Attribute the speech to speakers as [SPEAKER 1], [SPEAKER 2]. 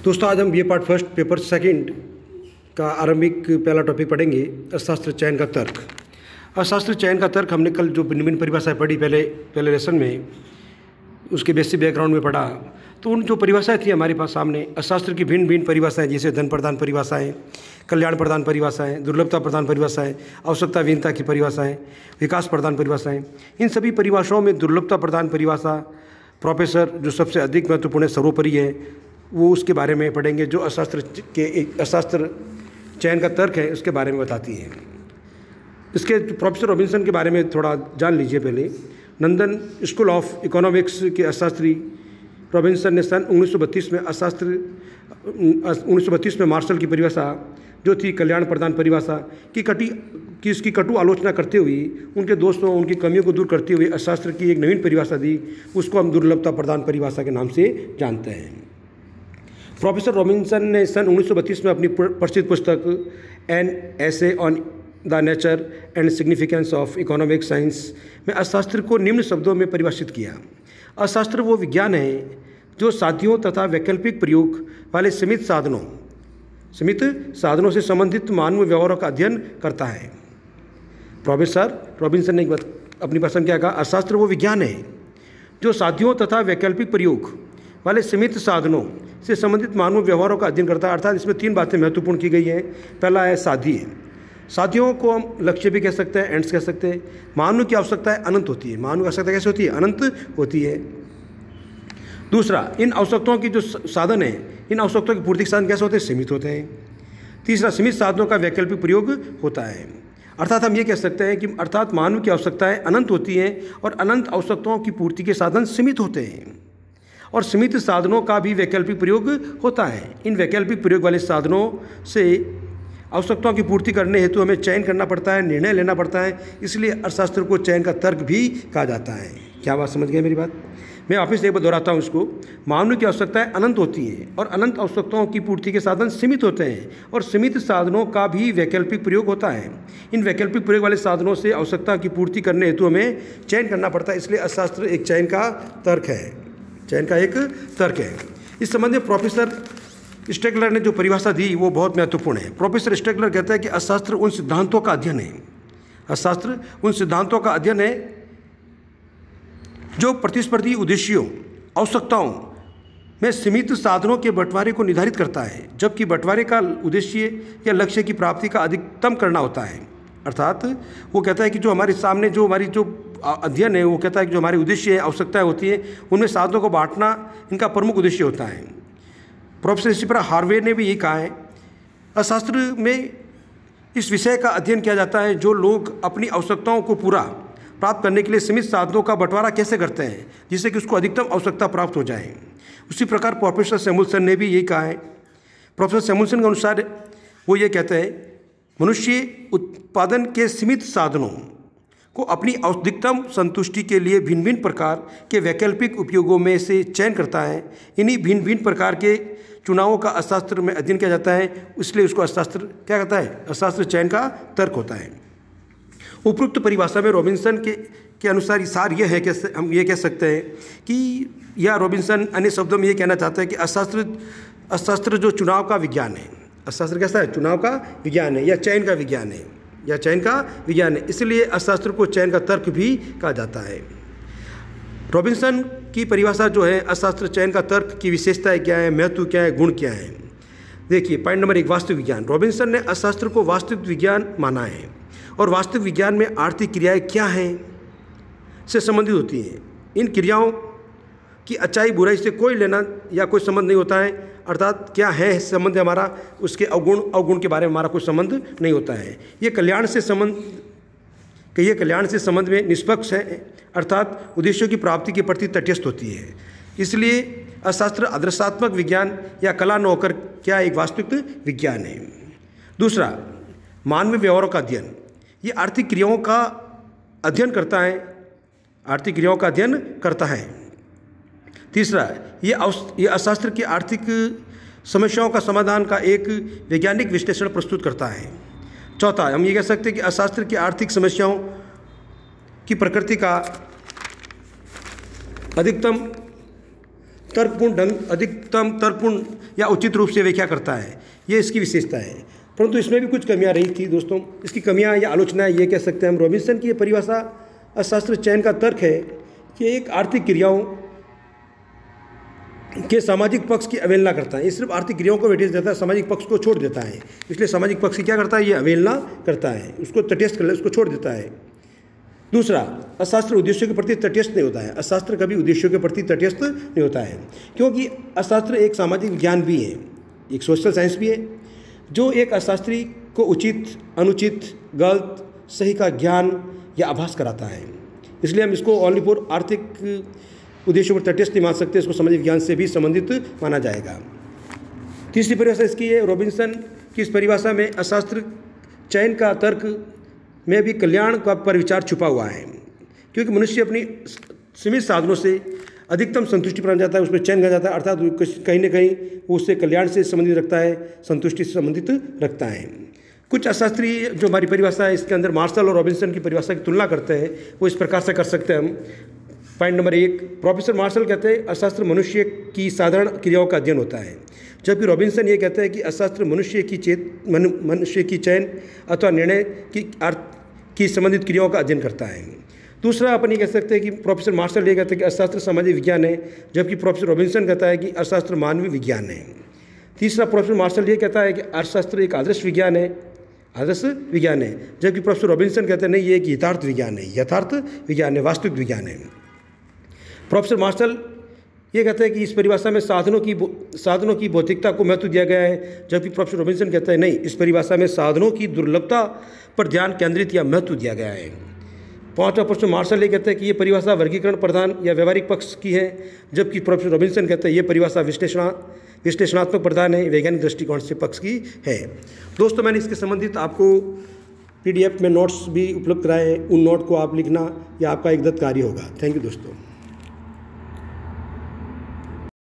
[SPEAKER 1] दोस्तों आज हम ये पार्ट फर्स्ट पेपर सेकंड का आरंभिक पहला टॉपिक पढ़ेंगे, अर्थशास्त्र चयन का तर्क। अर्थशास्त्र चयन का तर्क हमने कल जो भिन्न भिन्न परिभाषाएं पढ़ी पहले लेसन में, उसके बेसिक बैकग्राउंड में पढ़ा। तो उन जो परिभाषाएं थी हमारे पास सामने, अर्थशास्त्र की भिन्न भिन्न परिभाषाएं, जैसे धन प्रदान परिभाषाएं, कल्याण प्रदान परिभाषाएं, दुर्लभता प्रदान परिभाषाएं, आवश्यकता विहीनता की परिभाषाएं, विकास प्रदान परिभाषाएं। इन सभी परिभाषाओं में दुर्लभता प्रदान परिभाषा प्रोफेसर जो सबसे अधिक महत्वपूर्ण है, सर्वोपरि है, वो उसके बारे में पढ़ेंगे, जो अर्थशास्त्र चयन का तर्क है उसके बारे में बताती है। इसके प्रोफेसर रॉबिन्सन के बारे में थोड़ा जान लीजिए। पहले लंदन स्कूल ऑफ इकोनॉमिक्स के अर्थशास्त्री रॉबिन्सन ने सन 1932 में मार्शल की परिभाषा जो थी कल्याण प्रदान परिभाषा की इसकी कटु आलोचना करते हुए, उनके दोस्तों उनकी कमियों को दूर करते हुए अर्थशास्त्र की एक नवीन परिभाषा दी। उसको हम दुर्लभता प्रदान परिभाषा के नाम से जानते हैं। प्रोफेसर रॉबिन्सन ने सन 1932 में अपनी प्रसिद्ध पुस्तक an essay on the nature and significance of economic science में अर्थशास्त्र को निम्न शब्दों में परिभाषित किया। अर्थशास्त्र वो विज्ञान है जो साध्यों तथा वैकल्पिक प्रयोग वाले सीमित साधनों से संबंधित मानव व्यवहारों का अध्ययन करता है। प्रोफेसर रॉबिन्सन ने अपनी पसंद क्या कहा, अर्थशास्त्र वो विज्ञान है जो साध्यों तथा वैकल्पिक प्रयोग वाले सीमित साधनों से संबंधित मानव व्यवहारों का अध्ययन करता है। अर्थात इसमें तीन बातें महत्वपूर्ण की गई हैं। पहला है साध्य। साध्यों को हम लक्ष्य भी कह सकते हैं, एंड्स कह सकते हैं। मानव की आवश्यकताएं अनंत होती है। मानव की आवश्यकता कैसे होती है? अनंत होती है। दूसरा, इन आवश्यकताओं की जो साधन है, इन आवश्यकताओं की पूर्ति के साधन कैसे होते हैं? सीमित होते हैं। तीसरा, सीमित साधनों का वैकल्पिक प्रयोग होता है। अर्थात हम ये कह सकते हैं कि अर्थात मानव की आवश्यकताएं अनंत होती हैं और अनंत आवश्यकताओं की पूर्ति के साधन सीमित होते हैं और सीमित साधनों का भी वैकल्पिक प्रयोग होता है। इन वैकल्पिक प्रयोग वाले साधनों से आवश्यकताओं की पूर्ति करने हेतु हमें चयन करना पड़ता है, निर्णय लेना पड़ता है। इसलिए अर्थशास्त्र को चयन का तर्क भी कहा जाता है। क्या बात समझ गए मेरी बात? मैं वापस एक बार दोहराता हूँ इसको। मानव की आवश्यकताएं अनंत होती हैं और अनंत आवश्यकताओं की पूर्ति के साधन सीमित होते हैं और सीमित साधनों का भी वैकल्पिक प्रयोग होता है। इन वैकल्पिक प्रयोग वाले साधनों से आवश्यकता की पूर्ति करने हेतु हमें चयन करना पड़ता है। इसलिए अर्थशास्त्र एक चयन का तर्क है, चयन का एक तर्क है। इस संबंध में प्रोफेसर स्टेगलर ने जो परिभाषा दी वो बहुत महत्वपूर्ण है। प्रोफेसर स्टेगलर कहता है कि अर्थशास्त्र उन सिद्धांतों का अध्ययन है, अर्थशास्त्र उन सिद्धांतों का अध्ययन है जो प्रतिस्पर्धी उद्देश्यों, आवश्यकताओं में सीमित साधनों के बंटवारे को निर्धारित करता है, जबकि बंटवारे का उद्देश्य या लक्ष्य की प्राप्ति का अधिकतम करना होता है। अर्थात वो कहता है कि जो हमारे सामने जो हमारी जो अध्ययन है, वो कहता है कि जो हमारे उद्देश्य है, आवश्यकताएं होती है, उनमें साधनों को बांटना इनका प्रमुख उद्देश्य होता है। प्रोफेसर शिप्रा हार्वे ने भी यही कहा है, अर्थशास्त्र में इस विषय का अध्ययन किया जाता है जो लोग अपनी आवश्यकताओं को पूरा प्राप्त करने के लिए सीमित साधनों का बंटवारा कैसे करते हैं जिससे कि उसको अधिकतम आवश्यकता प्राप्त हो जाए। उसी प्रकार प्रोफेसर सैमुअल्सन ने भी यही कहा है। प्रोफेसर सैमुअल्सन के अनुसार वो ये कहते हैं, मनुष्य उत्पादन के सीमित साधनों को अपनी अधिकतम संतुष्टि के लिए भिन्न भिन्न प्रकार के वैकल्पिक उपयोगों में से चयन करता है। इन्हीं भिन्न भिन्न प्रकार के चुनावों का अर्थशास्त्र में अध्ययन किया जाता है, इसलिए उसको अर्थशास्त्र क्या कहता है? अर्थशास्त्र चयन का तर्क होता है। उपरोक्त परिभाषा में रॉबिन्सन के अनुसार सार यह है कि हम ये कह सकते हैं कि या रॉबिन्सन अन्य शब्दों में ये कहना चाहता है कि अर्थशास्त्र जो चुनाव का विज्ञान है, अर्थशास्त्र कैसा है? चुनाव का विज्ञान है या चयन का विज्ञान है, या चयन का विज्ञान है। इसलिए अर्थशास्त्र को चयन का तर्क भी कहा जाता है। रॉबिन्सन की परिभाषा जो है अर्थशास्त्र चयन का तर्क की विशेषताएं क्या है, महत्व क्या है, गुण क्या है? देखिए, पॉइंट नंबर 1, वास्तविक विज्ञान। रॉबिन्सन ने अर्थशास्त्र को वास्तविक विज्ञान माना है और वास्तविक विज्ञान में आर्थिक क्रियाएं क्या हैं से संबंधित होती हैं। इन क्रियाओं की अच्छाई बुराई से कोई लेना या कोई संबंध नहीं होता है। अर्थात क्या है संबंध हमारा, उसके अवगुण के बारे में हमारा कोई संबंध नहीं होता है। ये कल्याण से संबंध में निष्पक्ष है, अर्थात उद्देश्यों की प्राप्ति के प्रति तटस्थ होती है। इसलिए अर्थशास्त्र आदर्शात्मक विज्ञान या कला न होकर क्या एक वास्तविक विज्ञान है। दूसरा, मानवीय व्यवहारों का अध्ययन। ये आर्थिक क्रियाओं का अध्ययन करता है, आर्थिक क्रियाओं का अध्ययन करता है। तीसरा, ये अर्थशास्त्र की आर्थिक समस्याओं का समाधान का एक वैज्ञानिक विश्लेषण प्रस्तुत करता है। चौथा, हम ये कह सकते हैं कि अर्थशास्त्र की आर्थिक समस्याओं की प्रकृति का अधिकतम तर्कपूर्ण या उचित रूप से व्याख्या करता है। ये इसकी विशेषता है। परंतु इसमें भी कुछ कमियां रही थी दोस्तों। इसकी कमियां या आलोचनाएं ये कह सकते हैं हम, रॉबिन्सन की ये परिभाषा अर्थशास्त्र चयन का तर्क है कि एक आर्थिक क्रियाओं के सामाजिक पक्ष की अवहेलना करता है। ये सिर्फ आर्थिक क्रियाओं को वेटेज देता है, सामाजिक पक्ष को छोड़ देता है। इसलिए सामाजिक पक्ष की क्या करता है, ये अवहेलना करता है, उसको तटस्थ कर ले, उसको छोड़ देता है। दूसरा, अर्थशास्त्र उद्देश्यों के प्रति तटस्थ नहीं होता है। अर्थशास्त्र कभी उद्देश्यों के प्रति तटस्थ नहीं होता है, क्योंकि अर्थशास्त्र एक सामाजिक विज्ञान भी है, एक सोशल साइंस भी है, जो एक अर्थशास्त्री को उचित, अनुचित, गलत, सही का ज्ञान या आभास कराता है। इसलिए हम इसको ओनली फॉर आर्थिक उद्देश्यों पर तटस्थ नहीं मान सकते, इसको सामाजिक विज्ञान से भी संबंधित माना जाएगा। तीसरी परिभाषा इसकी है, रॉबिन्सन की इस परिभाषा में अर्थशास्त्र चयन का तर्क में भी कल्याण का पर विचार छुपा हुआ है, क्योंकि मनुष्य अपनी सीमित साधनों से अधिकतम संतुष्टि प्राप्त जाता है, उसमें चयन कर जाता है, अर्थात कहीं न कहीं वो उससे कल्याण से संबंधित रखता है, संतुष्टि से संबंधित रखता है। कुछ अर्थशास्त्री जो हमारी परिभाषा है इसके अंदर मार्शल और रॉबिन्सन की परिभाषा की तुलना करते हैं, वो इस प्रकार से कर सकते हैं हम। पॉइंट नंबर 1, प्रोफेसर मार्शल कहते हैं अर्थशास्त्र मनुष्य की साधारण क्रियाओं का अध्ययन होता है, जबकि रॉबिन्सन ये कहते हैं कि अर्थशास्त्र मनुष्य की चयन अथवा निर्णय की संबंधित क्रियाओं का अध्ययन करता है। दूसरा, अपन ये कह सकते हैं कि प्रोफेसर मार्शल ये कहते हैं कि अर्थशास्त्र सामाजिक विज्ञान है, जबकि प्रोफेसर रॉबिन्सन कहता है कि अर्थशास्त्र मानवीय विज्ञान है। तीसरा, प्रोफेसर मार्शल ये कहता है कि अर्थशास्त्र एक आदर्श विज्ञान है, जबकि प्रोफेसर रॉबिन्सन कहते हैं नहीं, ये एक यथार्थ विज्ञान है, वास्तविक विज्ञान है। प्रोफेसर मार्शल ये कहते हैं कि इस परिभाषा में साधनों की भौतिकता को महत्व दिया गया है, जबकि प्रोफेसर रॉबिन्सन कहते हैं नहीं, इस परिभाषा में साधनों की दुर्लभता पर ध्यान केंद्रित या महत्व दिया गया है। पांचवा, प्रोफेसर मार्शल ये कहते हैं कि ये परिभाषा वर्गीकरण प्रधान या व्यवहारिक पक्ष की है, जबकि प्रोफेसर रॉबिन्सन कहते हैं ये परिभाषा विश्लेषणात्मक प्रधान है, वैज्ञानिक दृष्टिकोण से पक्ष की है। दोस्तों, मैंने इसके संबंधित आपको PDF में नोट्स भी उपलब्ध कराए हैं, उन नोट को आप लिखना, या आपका एक दत्त कार्य होगा। थैंक यू दोस्तों।